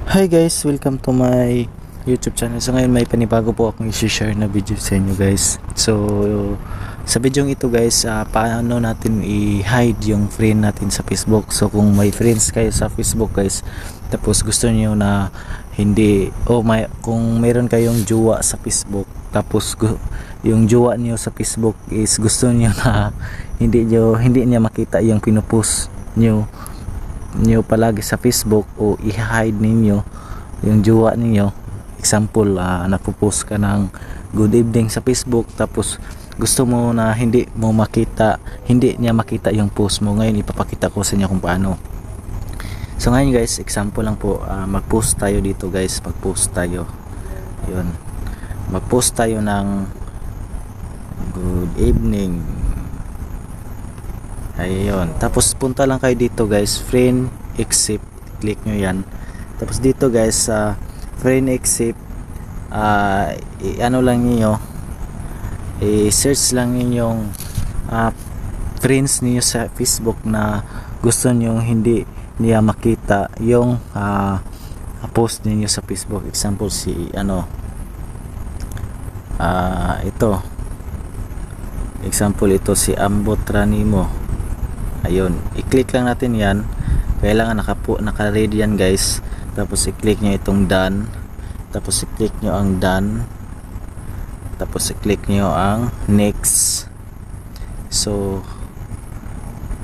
Hi guys, welcome to my YouTube channel. So ngayon may panibago po akong i-share na video sa inyo guys. So sa video ito guys, paano natin i-hide yung friend natin sa Facebook. So kung may friends kayo sa Facebook guys, tapos gusto niyo na hindi kung meron kayong jowa sa Facebook, tapos yung jowa niyo sa Facebook is gusto niyo na hindi niya makita yung pinupost niyo palagi sa Facebook, o i-hide ninyo yung jowa ninyo. Example, napopost ka ng good evening sa Facebook, tapos gusto mo na hindi niya makita yung post mo. Ngayon ipapakita ko sa inyo kung paano. So ngayon guys, example lang po, mag-post tayo dito guys. Mag-post tayo ng good evening. Ayun, tapos punta lang kayo dito guys, friend accept, click nyo yan. Tapos dito guys, friend accept, ano lang niyo, i-search lang ninyong friends niyo sa Facebook na gusto niyo hindi niya makita yung post niyo sa Facebook. Example, ito si Ambot Ranimo. Ayun, i-click lang natin yan. Kailangan naka-ready yan guys. Tapos i-click nyo itong done. Tapos i-click nyo ang done. Tapos i-click nyo ang next. So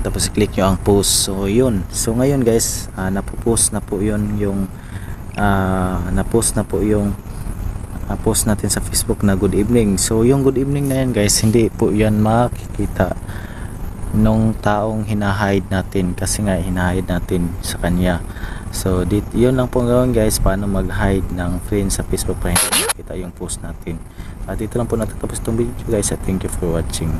tapos i-click nyo ang post. So yun. So ngayon guys, napopost na po yun yung na-post na po yung post natin sa Facebook na good evening. So yung good evening na yan guys, hindi po yan makikita nung taong hinahide natin, kasi nga hinahide natin sa kanya. So yun lang po gawin guys, paano mag-hide ng friend sa Facebook para hindi makita yung post natin. At dito lang po natatapos itong video guys, at thank you for watching.